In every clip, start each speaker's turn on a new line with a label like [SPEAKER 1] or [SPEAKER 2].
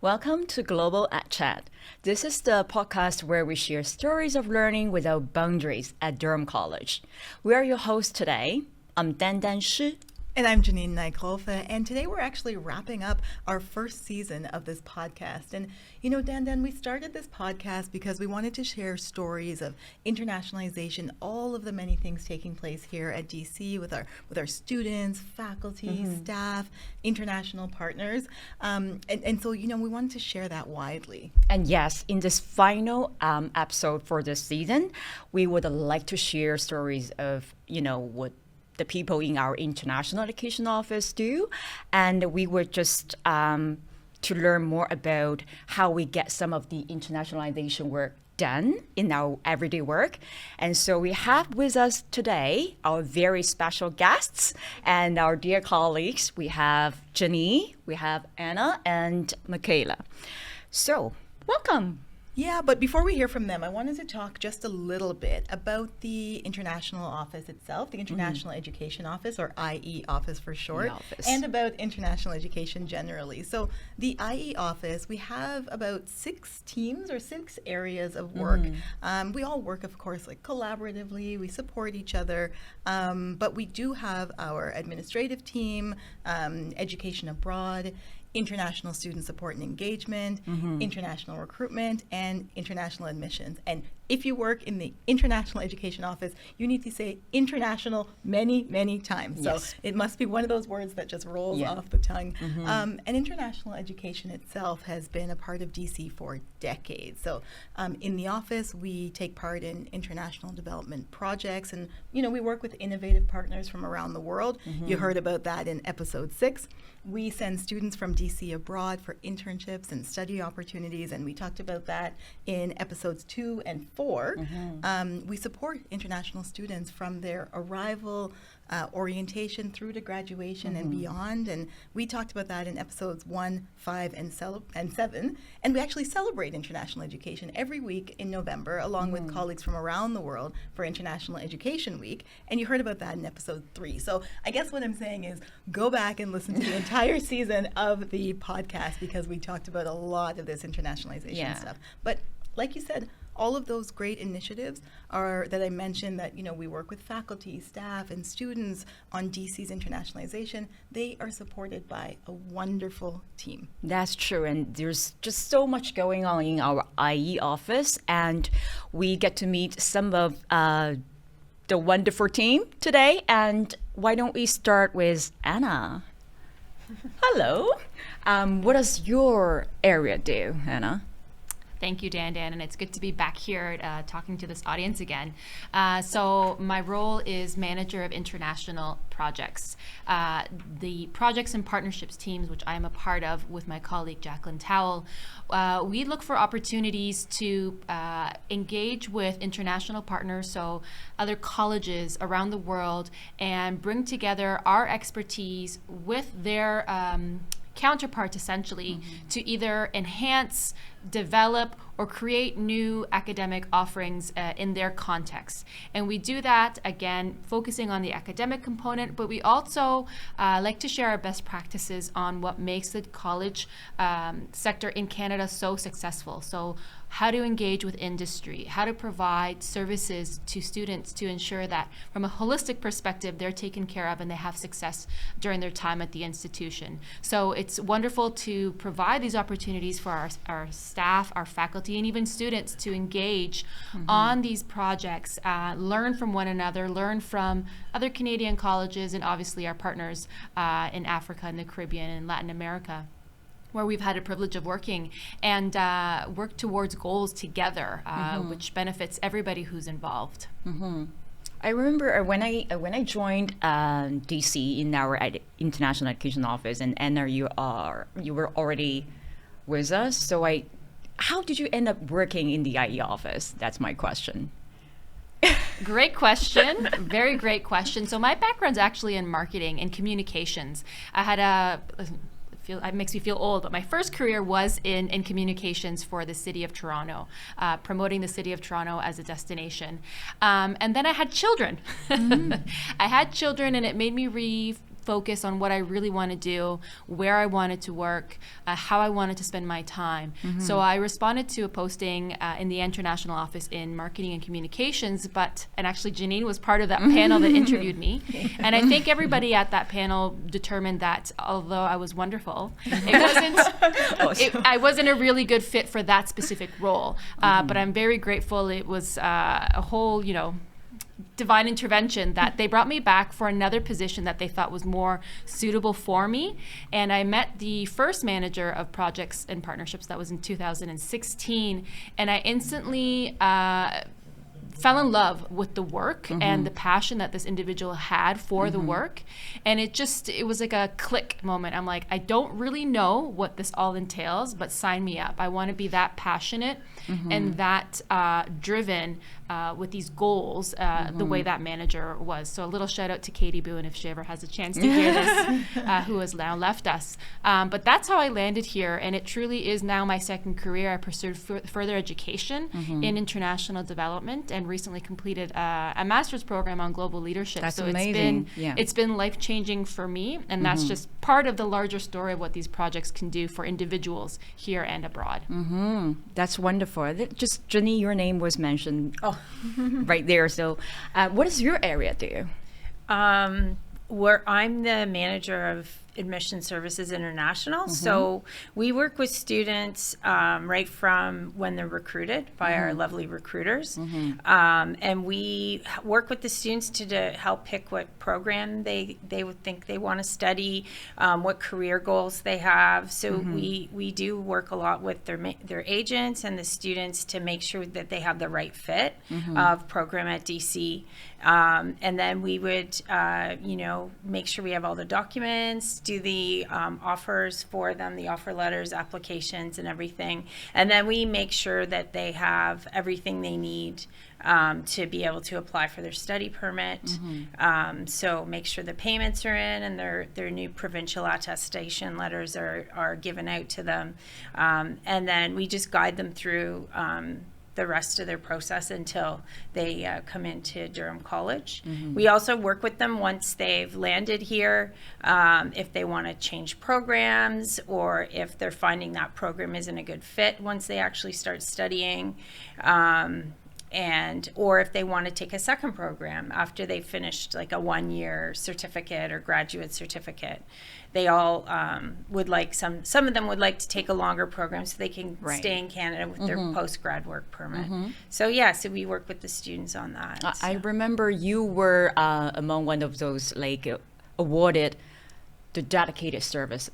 [SPEAKER 1] Welcome to Global at Chat. This is the podcast where we share stories of learning without boundaries at Durham College. We are your hosts today. I'm Dandan.
[SPEAKER 2] And I'm Janine Knight-Grofe, and today we're actually wrapping up our first season of this podcast. And you know, Dandan, we started this podcast because we wanted to share stories of internationalization, all of the many things taking place here at DC with our students, faculty, staff, international partners. And so, you know, we wanted to share that widely.
[SPEAKER 1] And yes, in this final episode for this season, we would like to share stories of, you know, what the people in our International Education Office do. And we were just to learn more about how we get some of the internationalization work done in our everyday work. And so we have with us today our very special guests and our dear colleagues. We have Janine, we have Anna, and Mikhaila. So, welcome.
[SPEAKER 2] Yeah, but before we hear from them, I wanted to talk just a little bit about the International Office itself, the International Education Office, or IE Office for short, and about international education generally. So the IE Office, we have about 6 teams or 6 areas of work. We all work, of course, like collaboratively. We support each other, but we do have our administrative team, education abroad, international student support and engagement, international recruitment, and international admissions. And if you work in the International Education Office, you need to say international many, many times.
[SPEAKER 1] Yes.
[SPEAKER 2] So it must be one of those words that just rolls off the tongue. And international education itself has been a part of DC for decades. So in the office, we take part in international development projects, and you know, we work with innovative partners from around the world. You heard about that in episode 6. We send students from DC abroad for internships and study opportunities, and we talked about that in episodes 2 and 4. We support international students from their arrival, orientation through to graduation and beyond, and we talked about that in episodes 1, 5, and 7. And we actually celebrate international education every week in November, along with colleagues from around the world for International Education Week, and you heard about that in episode 3. So I guess what I'm saying is go back and listen to the entire season of the podcast, because we talked about a lot of this internationalization stuff. But like you said, all of those great initiatives are that I mentioned, that, you know, we work with faculty, staff, and students on DC's internationalization. They are supported by a wonderful team.
[SPEAKER 1] That's true, and there's just so much going on in our IE office, and we get to meet some of the wonderful team today. And why don't we start with Anna? Hello. What does your area do, Anna?
[SPEAKER 3] Thank you, Dandan, and it's good to be back here talking to this audience again. So my role is Manager of International Projects. The projects and partnerships teams, which I am a part of with my colleague Jacqueline Towell, we look for opportunities to engage with international partners, so other colleges around the world, and bring together our expertise with their counterparts, essentially, to either enhance, develop, or create new academic offerings in their context. And we do that, again, focusing on the academic component, but we also like to share our best practices on what makes the college sector in Canada so successful. So how to engage with industry, how to provide services to students to ensure that from a holistic perspective, they're taken care of and they have success during their time at the institution. So it's wonderful to provide these opportunities for our staff, our faculty, and even students to engage on these projects, learn from one another, learn from other Canadian colleges, and obviously our partners in Africa and the Caribbean and Latin America, where we've had a privilege of working and work towards goals together, which benefits everybody who's involved.
[SPEAKER 1] I remember when I joined DC in our International Education Office, and Anna, you were already with us. So how did you end up working in the IE office? That's my question.
[SPEAKER 3] Great question. Very great question. So my background's actually in marketing and communications. I had it makes me feel old, but my first career was in communications for the City of Toronto, promoting the City of Toronto as a destination. And then I had children. I had children, and it made me focus on what I really want to do, where I wanted to work, how I wanted to spend my time. So I responded to a posting in the international office in marketing and communications, and actually Janine was part of that panel that interviewed me. And I think everybody at that panel determined that although I was wonderful, I wasn't a really good fit for that specific role. But I'm very grateful. It was a whole, divine intervention that they brought me back for another position that they thought was more suitable for me. And I met the first manager of projects and partnerships. That was in 2016. And I instantly fell in love with the work and the passion that this individual had for the work. And it was like a click moment. I'm like, I don't really know what this all entails, but sign me up. I want to be that passionate and that driven with these goals the way that manager was. So a little shout out to Katie Boone if she ever has a chance to hear this, who has now left us. But that's how I landed here, and it truly is now my second career. I pursued further education in international development and recently completed a master's program on global leadership.
[SPEAKER 1] That's
[SPEAKER 3] so
[SPEAKER 1] amazing.
[SPEAKER 3] It's been life-changing for me, and that's just part of the larger story of what these projects can do for individuals here and abroad.
[SPEAKER 1] That's wonderful. Just Janine, your name was mentioned right there. So what does your area do?
[SPEAKER 4] Where I'm the manager of Admission Services International. So we work with students right from when they're recruited by our lovely recruiters. And we work with the students to help pick what program they would think they want to study, what career goals they have. So we do work a lot with their agents and the students to make sure that they have the right fit of program at DC. And then we would, make sure we have all the documents, do the offers for them, the offer letters, applications, and everything. And then we make sure that they have everything they need to be able to apply for their study permit. So make sure the payments are in and their new provincial attestation letters are given out to them. And then we just guide them through the rest of their process until they come into Durham College. We also work with them once they've landed here, if they want to change programs or if they're finding that program isn't a good fit once they actually start studying. Or if they want to take a second program after they've finished like a 1-year certificate or graduate certificate. They all would like, some of them would like to take a longer program so they can stay in Canada with their post-grad work permit. So we work with the students on that.
[SPEAKER 1] I remember you were among one of those awarded the dedicated service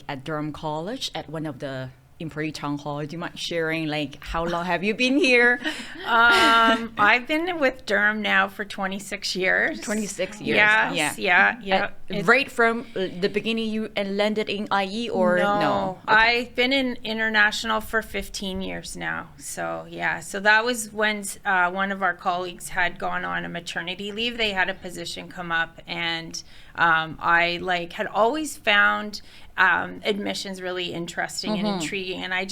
[SPEAKER 1] at Durham College at one of the employee town hall. Do you mind sharing how long have you been here?
[SPEAKER 4] I've been with Durham now for 26 years.
[SPEAKER 1] 26 years.
[SPEAKER 4] Yes, yeah.
[SPEAKER 1] Right from the beginning you landed in IE or no?
[SPEAKER 4] Okay. I've been in international for 15 years now. So so that was when one of our colleagues had gone on a maternity leave. They had a position come up, and I had always found admissions really interesting and intriguing, and I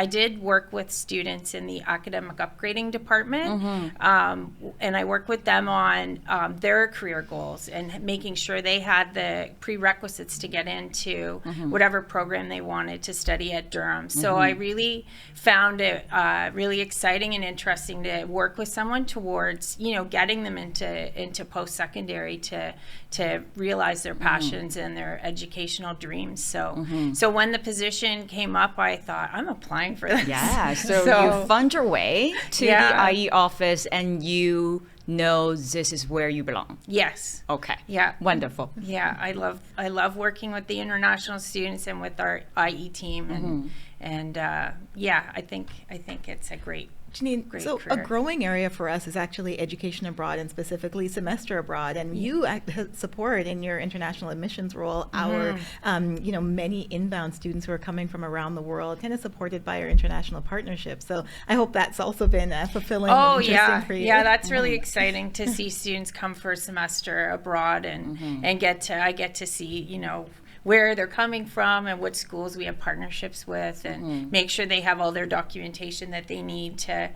[SPEAKER 4] did work with students in the academic upgrading department, and I worked with them on their career goals and making sure they had the prerequisites to get into whatever program they wanted to study at Durham. So I really found it really exciting and interesting to work with someone towards getting them into post-secondary to realize their passions and their educational dreams. So when the position came up, I thought, I'm applying for this.
[SPEAKER 1] Yeah, so you found your way to the IE office and you know this is where you belong.
[SPEAKER 4] Yes.
[SPEAKER 1] Okay.
[SPEAKER 4] Yeah.
[SPEAKER 1] Wonderful.
[SPEAKER 4] Yeah, I love working with the international students and with our IE team, and I think it's a great.
[SPEAKER 2] Janine, so
[SPEAKER 4] career.
[SPEAKER 2] A growing area for us is actually education abroad and specifically semester abroad. And you support in your international admissions role our, many inbound students who are coming from around the world, kind of supported by our international partnership. So I hope that's also been fulfilling and interesting for you.
[SPEAKER 4] Yeah, that's really exciting to see students come for a semester abroad and I get to see, where they're coming from and what schools we have partnerships with, and make sure they have all their documentation that they need to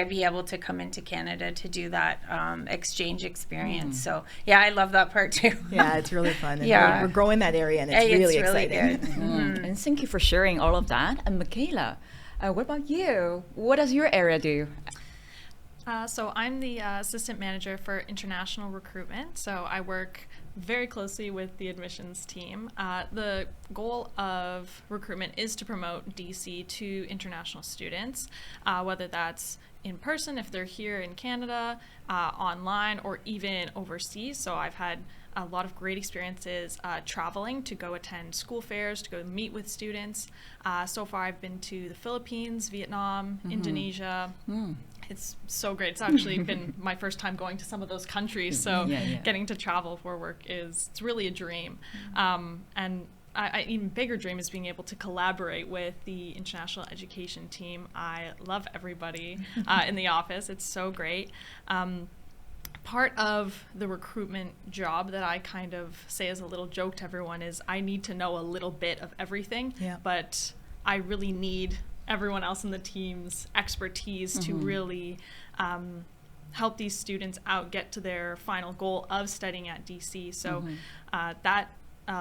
[SPEAKER 4] be able to come into Canada to do that exchange experience. So yeah, I love that part too.
[SPEAKER 2] Yeah, it's really fun. And
[SPEAKER 4] Yeah.
[SPEAKER 2] we're growing that area, and it's really exciting.
[SPEAKER 4] good.
[SPEAKER 1] And thank you for sharing all of that. And Mikhaila, what about you? What does your area do?
[SPEAKER 5] So I'm the assistant manager for international recruitment. So I work very closely with the admissions team. The goal of recruitment is to promote DC to international students, whether that's in person if they're here in Canada, online, or even overseas. So I've had a lot of great experiences traveling to go attend school fairs, to go meet with students. So far I've been to the Philippines, Vietnam, Indonesia. It's so great. It's actually been my first time going to some of those countries, so getting to travel for work it's really a dream. And an even bigger dream is being able to collaborate with the international education team. I love everybody in the office. It's so great. Part of the recruitment job that I kind of say as a little joke to everyone is I need to know a little bit of everything, but I really need everyone else in the team's expertise to really help these students out get to their final goal of studying at DC. So that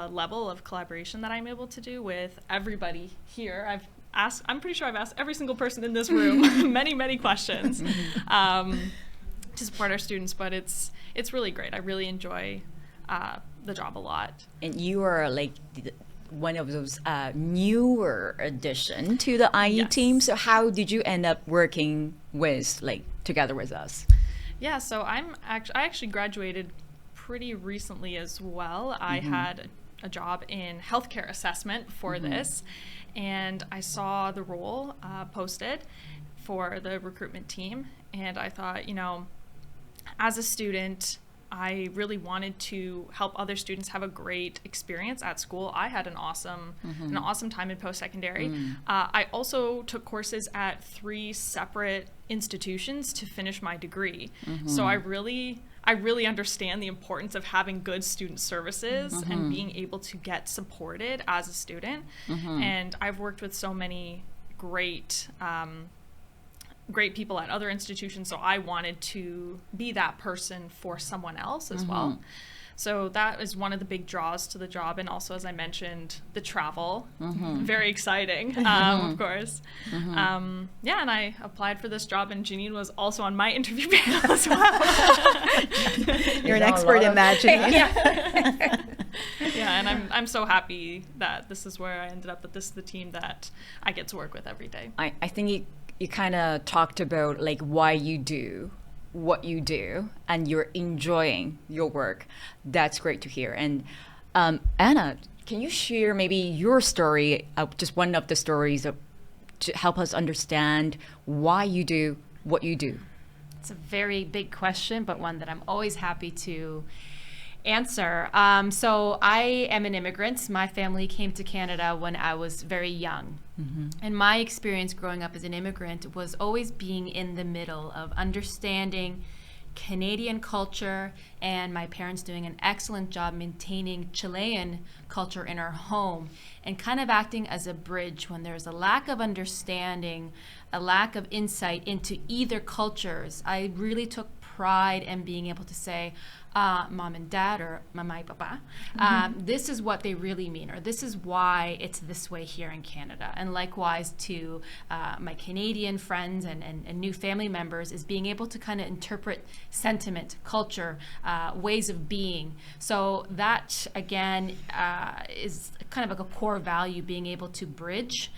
[SPEAKER 5] level of collaboration that I'm able to do with everybody here, I'm pretty sure I've asked every single person in this room many questions to support our students, but it's really great. I really enjoy the job a lot.
[SPEAKER 1] And you are like one of those newer addition to the IE team. So how did you end up working together with us?
[SPEAKER 5] Yeah, so I actually graduated pretty recently as well. I had a job in healthcare assessment for this, and I saw the role posted for the recruitment team, and I thought, as a student, I really wanted to help other students have a great experience at school. I had an awesome time in post-secondary. I also took courses at 3 separate institutions to finish my degree. So I really understand the importance of having good student services and being able to get supported as a student. And I've worked with so many great people at other institutions, so I wanted to be that person for someone else as well. So that is one of the big draws to the job, and also, as I mentioned, the travel. Very exciting, of course. And I applied for this job, and Janine was also on my interview panel as well.
[SPEAKER 2] You're an expert in that, Janine.
[SPEAKER 5] And I'm so happy that this is where I ended up, that this is the team that I get to work with every day.
[SPEAKER 1] I think you kind of talked about why you do what you do and you're enjoying your work. That's great to hear. And Anna, can you share maybe your story, just one of the stories to help us understand why you do what you do?
[SPEAKER 3] It's a very big question, but one that I'm always happy to answer. So I am an immigrant. My family came to Canada when I was very young. And my experience growing up as an immigrant was always being in the middle of understanding Canadian culture and my parents doing an excellent job maintaining Chilean culture in our home, and kind of acting as a bridge when there's a lack of understanding, a lack of insight into either cultures. I really took pride in being able to say, mom and dad, or mama y papa, this is what they really mean, or this is why it's this way here in Canada. And likewise to my Canadian friends and new family members, is being able to kind of interpret sentiment, culture, ways of being. So that, again, is kind of like a core value, being able to bridge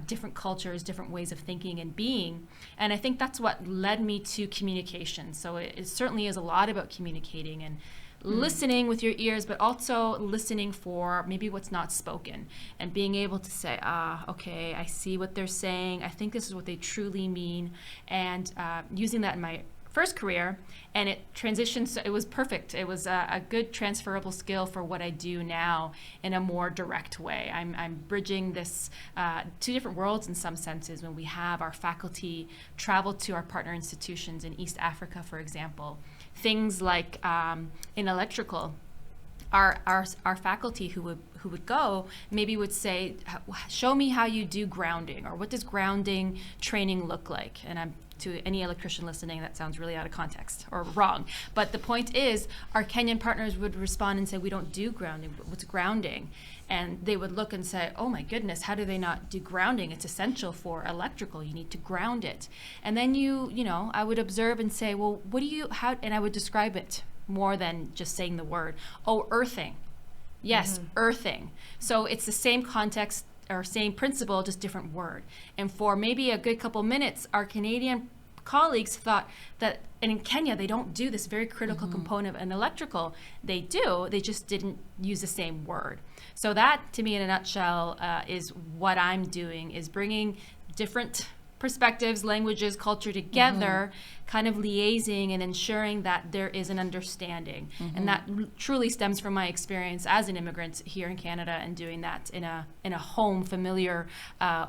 [SPEAKER 3] different cultures, different ways of thinking and being. And I think that's what led me to communication. So it certainly is a lot about communicating and listening with your ears, but also listening for maybe what's not spoken, and being able to say, okay, I see what they're saying. I think this is what they truly mean. And using that in my first career, and it transitioned, so it was perfect. It was a good transferable skill for what I do now in a more direct way. I'm bridging this two different worlds in some senses when we have our faculty travel to our partner institutions in East Africa, for example. Things like in electrical, our faculty who who would go maybe would say, show me how you do grounding, or what does grounding training look like? And to any electrician listening, that sounds really out of context or wrong. But the point is, our Kenyan partners would respond and say, we don't do grounding, but what's grounding? And they would look and say, oh my goodness, how do they not do grounding? It's essential for electrical. You need to ground it. And then I would observe and say, well, and I would describe it more than just saying the word. Oh, earthing. Yes, earthing. So it's the same context or same principle, just different word. And for maybe a good couple minutes, our Canadian colleagues thought that, and in Kenya, they don't do this very critical component of an electrical. They do, they just didn't use the same word. So that, to me, in a nutshell, is what I'm doing, is bringing different perspectives, languages, culture together, kind of liaising and ensuring that there is an understanding. And that truly stems from my experience as an immigrant here in Canada and doing that in a home, familiar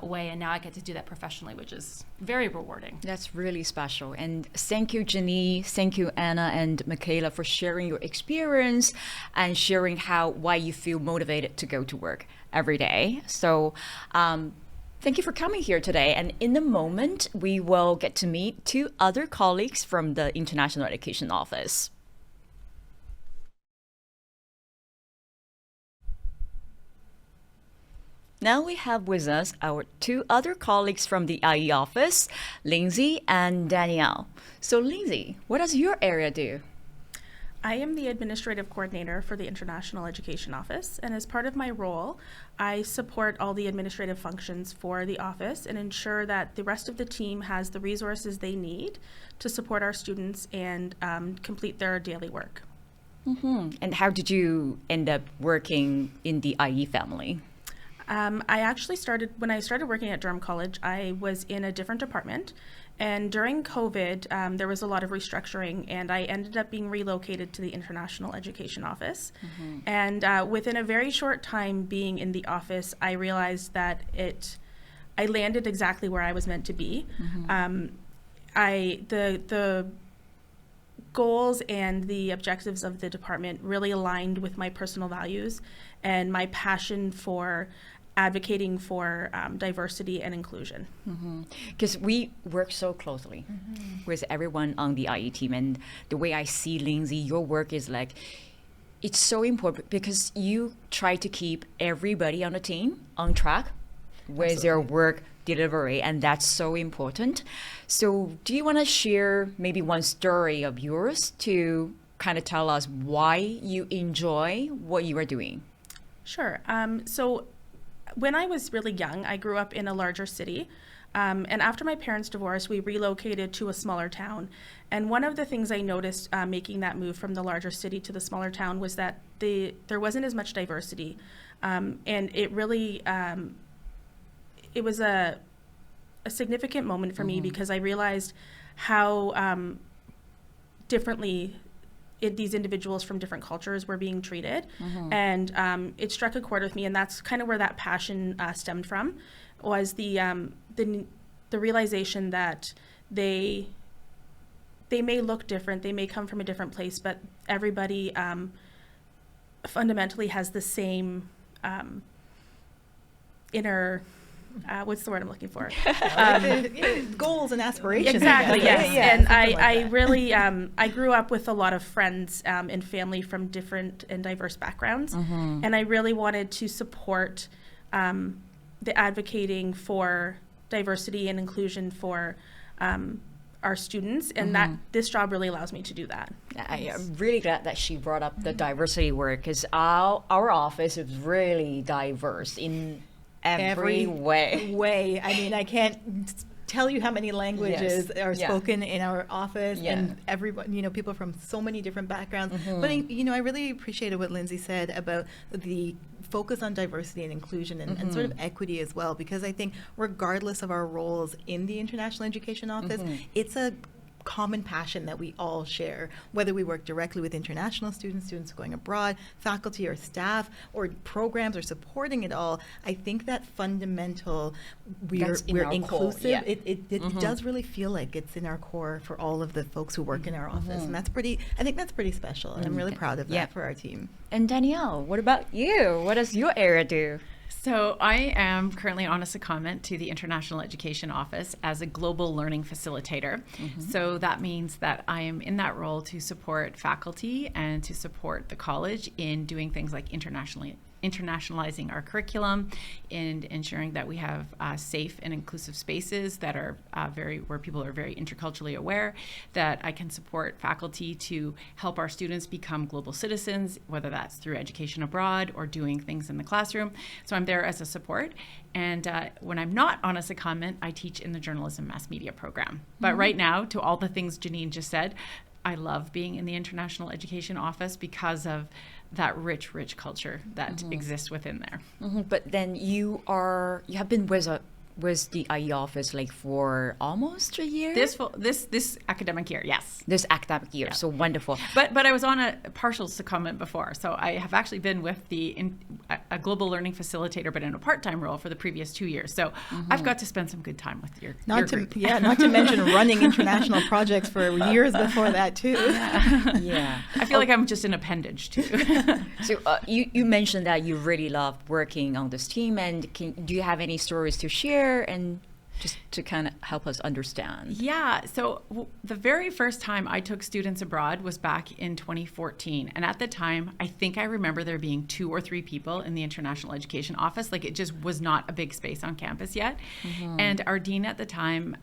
[SPEAKER 3] way. And now I get to do that professionally, which is very rewarding.
[SPEAKER 1] That's really special. And thank you, Janine. Thank you, Anna and Mikhaila, for sharing your experience and sharing why you feel motivated to go to work every day. So, thank you for coming here today. And in a moment, we will get to meet 2 other colleagues from the International Education Office. Now we have with us our 2 other colleagues from the IE office, Lindsay and Danielle. So Lindsay, what does your area do?
[SPEAKER 6] I am the administrative coordinator for the International Education Office, and as part of my role, I support all the administrative functions for the office and ensure that the rest of the team has the resources they need to support our students and complete their daily work.
[SPEAKER 1] And how did you end up working in the IE family?
[SPEAKER 6] I actually when I started working at Durham College, I was in a different department. And during COVID, there was a lot of restructuring, and I ended up being relocated to the International Education Office. And within a very short time being in the office, I realized that I landed exactly where I was meant to be. The goals and the objectives of the department really aligned with my personal values and my passion for advocating for diversity and inclusion.
[SPEAKER 1] Because we work so closely with everyone on the IE team, and the way I see, Lindsay, your work is it's so important because you try to keep everybody on the team on track with their work delivery, and that's so important. So do you want to share maybe one story of yours to kind of tell us why you enjoy what you are doing?
[SPEAKER 6] Sure. So when I was really young, I grew up in a larger city. And after my parents' divorce, we relocated to a smaller town. And one of the things I noticed making that move from the larger city to the smaller town was that there wasn't as much diversity. And it really, it was a significant moment for me because I realized how differently these individuals from different cultures were being treated. And it struck a chord with me, and that's kind of where that passion stemmed from, was the realization that they may look different, they may come from a different place, but everybody fundamentally has the same inner what's the word I'm looking for?
[SPEAKER 2] Goals and aspirations.
[SPEAKER 6] Exactly, yes.
[SPEAKER 2] Yeah,
[SPEAKER 6] and
[SPEAKER 2] I
[SPEAKER 6] really, I grew up with a lot of friends and family from different and diverse backgrounds. And I really wanted to support the advocating for diversity and inclusion for our students, and that this job really allows me to do that.
[SPEAKER 1] I'm really glad that she brought up the diversity work, because our office is really diverse in every way.
[SPEAKER 2] I mean, I can't tell you how many languages are spoken in our office, and everyone, people from so many different backgrounds. But I really appreciated what Lindsay said about the focus on diversity and inclusion and sort of equity as well, because I think regardless of our roles in the International Education Office, it's a common passion that we all share, whether we work directly with international students, students going abroad, faculty or staff, or programs, or supporting it all. I think that fundamental, we're inclusive.
[SPEAKER 1] Yeah.
[SPEAKER 2] It does really feel like it's in our core for all of the folks who work in our office, and I think that's pretty special, and I'm really proud of that for our team.
[SPEAKER 1] And Danielle, what about you? What does your area do?
[SPEAKER 7] So I am currently on a secondment to the International Education Office as a global learning facilitator. So that means that I am in that role to support faculty and to support the college in doing things like internationalizing our curriculum and ensuring that we have safe and inclusive spaces that are where people are very interculturally aware, that I can support faculty to help our students become global citizens, whether that's through education abroad or doing things in the classroom. So I'm there as a support. And when I'm not on a secondment, I teach in the journalism mass media program. But right now, to all the things Janine just said, I love being in the International Education Office because of that rich culture that exists within there.
[SPEAKER 1] But then you have been with the IE office like for almost a year?
[SPEAKER 7] This academic year, yes.
[SPEAKER 1] This academic year, so wonderful.
[SPEAKER 7] But I was on a partial secondment before, so I have actually been with a global learning facilitator, but in a part-time role for the previous 2 years. So I've got to spend some good time with your group.
[SPEAKER 2] Not to mention running international projects for years before that too.
[SPEAKER 1] Yeah.
[SPEAKER 7] I feel like I'm just an appendage too.
[SPEAKER 1] So you mentioned that you really love working on this team, and do you have any stories to share and just to kind of help us understand?
[SPEAKER 7] Yeah, so the very first time I took students abroad was back in 2014. And at the time, I think I remember there being 2 or 3 people in the International Education Office. Like, it just was not a big space on campus yet. And our dean at the time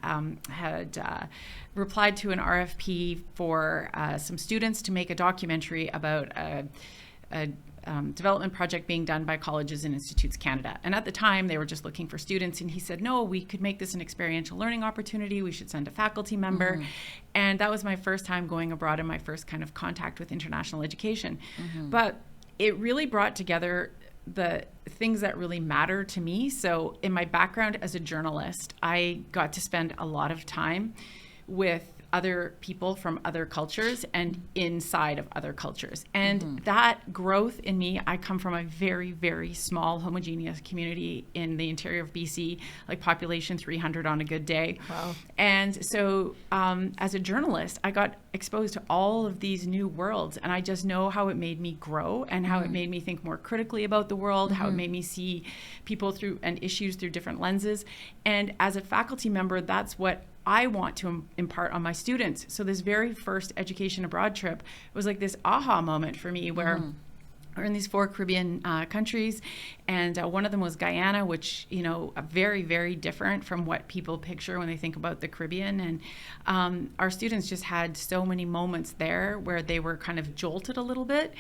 [SPEAKER 7] had replied to an RFP for some students to make a documentary about a development project being done by Colleges and Institutes Canada. And at the time, they were just looking for students. And he said, no, we could make this an experiential learning opportunity. We should send a faculty member. And that was my first time going abroad and my first kind of contact with international education. But it really brought together the things that really matter to me. So in my background as a journalist, I got to spend a lot of time with other people from other cultures and inside of other cultures. And that growth in me, I come from a very, very small homogeneous community in the interior of BC, like population 300 on a good day.
[SPEAKER 2] Wow.
[SPEAKER 7] And so as a journalist, I got exposed to all of these new worlds, and I just know how it made me grow and how it made me think more critically about the world, how it made me see people through and issues through different lenses. And as a faculty member, that's what I want to impart on my students. So this very first education abroad trip was like this aha moment for me, where we're in these 4 Caribbean countries, and one of them was Guyana, which, very, very different from what people picture when they think about the Caribbean. And our students just had so many moments there where they were kind of jolted a little bit.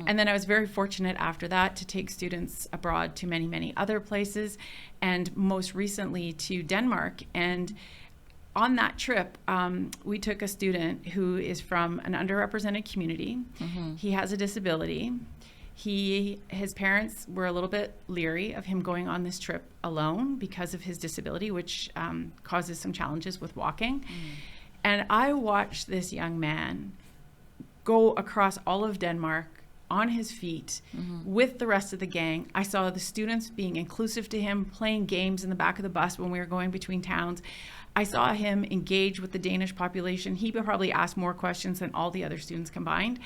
[SPEAKER 7] And then I was very fortunate after that to take students abroad to many, many other places, and most recently to Denmark. And on that trip, we took a student who is from an underrepresented community. He has a disability. His parents were a little bit leery of him going on this trip alone because of his disability, which causes some challenges with walking. And I watched this young man go across all of Denmark on his feet with the rest of the gang. I saw the students being inclusive to him, playing games in the back of the bus when we were going between towns. I saw him engage with the Danish population. He probably asked more questions than all the other students combined.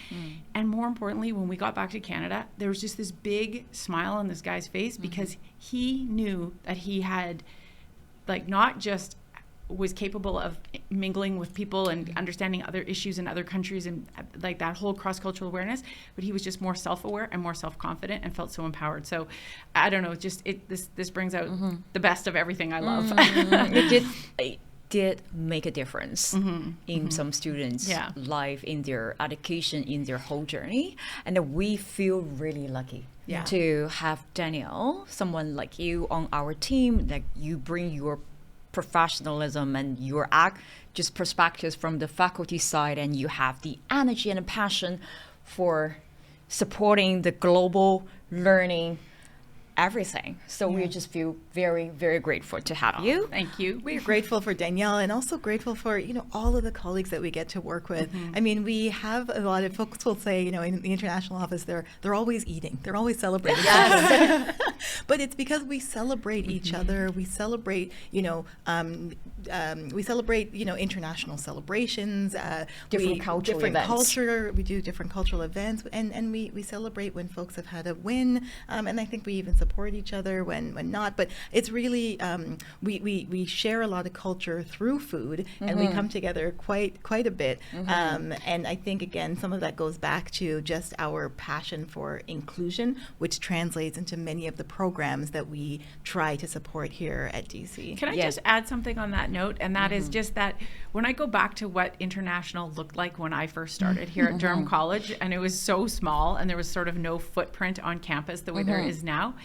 [SPEAKER 7] And more importantly, when we got back to Canada, there was just this big smile on this guy's face because he knew that he had, not just was capable of mingling with people and understanding other issues in other countries and that whole cross-cultural awareness, but he was just more self-aware and more self-confident and felt so empowered. So I don't know, this brings out the best of everything I love.
[SPEAKER 1] It did make a difference in some students' life, in their education, in their whole journey. And we feel really lucky to have Danielle, someone like you on our team, that you bring your professionalism and your just perspectives from the faculty side, and you have the energy and the passion for supporting the global learning everything. So we just feel very, very grateful to have you.
[SPEAKER 7] Thank you.
[SPEAKER 2] We're grateful for Danielle and also grateful for, all of the colleagues that we get to work with. I mean, we have a lot of folks will say, in the international office, they're always eating. They're always celebrating. Yes. But it's because we celebrate each other. We celebrate, international celebrations.
[SPEAKER 1] Different cultural events.
[SPEAKER 2] Culture. We do different cultural events. And we celebrate when folks have had a win. And I think we even support each other when not. But it's really, we share a lot of culture through food, and we come together quite a bit. And I think, again, some of that goes back to just our passion for inclusion, which translates into many of the programs that we try to support here at DC.
[SPEAKER 7] Can I just add something on that note? And that is just that when I go back to what international looked like when I first started here at Durham College, and it was so small and there was sort of no footprint on campus the way there is now.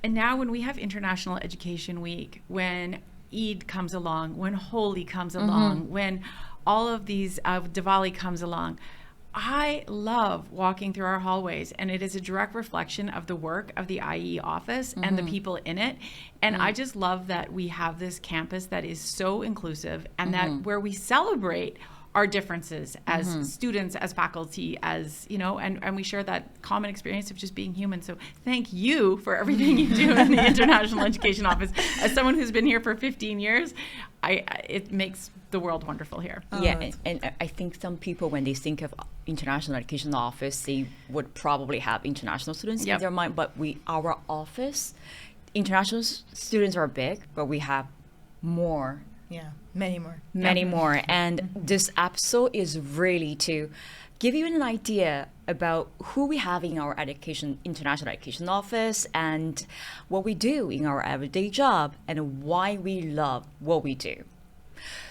[SPEAKER 7] And now when we have International Education Week, when Eid comes along, when Holi comes along, when all of these, Diwali comes along, I love walking through our hallways, and it is a direct reflection of the work of the IE office and the people in it. And I just love that we have this campus that is so inclusive, and that where we celebrate our differences as students, as faculty, as, and we share that common experience of just being human. So thank you for everything you do in the International Education Office. As someone who's been here for 15 years, it makes the world wonderful here.
[SPEAKER 1] And I think some people, when they think of International Education Office, they would probably have international students in their mind, but our office, international students are big, but we have more.
[SPEAKER 2] Yeah, many more.
[SPEAKER 1] Many more. And this episode is really to give you an idea about who we have in our international education office, and what we do in our everyday job, and why we love what we do.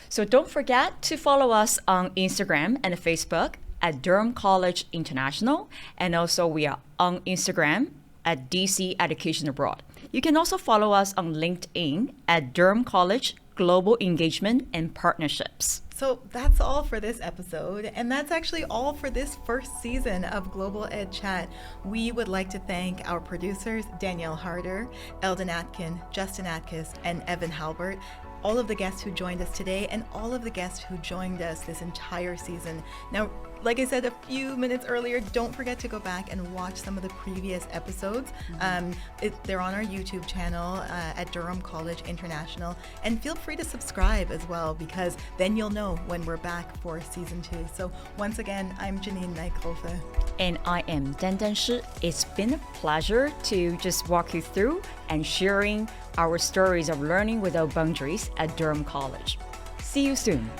[SPEAKER 1] So don't forget to follow us on Instagram and Facebook at Durham College International, and also we are on Instagram at DC Education Abroad. You can also follow us on LinkedIn at Durham College Global Engagement and Partnerships.
[SPEAKER 2] So that's all for this episode, and that's actually all for this first season of Global Ed Chat. We would like to thank our producers, Danielle Harder, Eldon Atkin, Justin Atkiss, and Evan Halbert, all of the guests who joined us today, and all of the guests who joined us this entire season. Now, like I said a few minutes earlier, don't forget to go back and watch some of the previous episodes. They're on our YouTube channel at Durham College International. And feel free to subscribe as well, because then you'll know when we're back for season 2. So once again, I'm Janine Knight-Grofe.
[SPEAKER 1] And I am Dandan. It's been a pleasure to just walk you through and sharing our stories of learning without boundaries at Durham College. See you soon.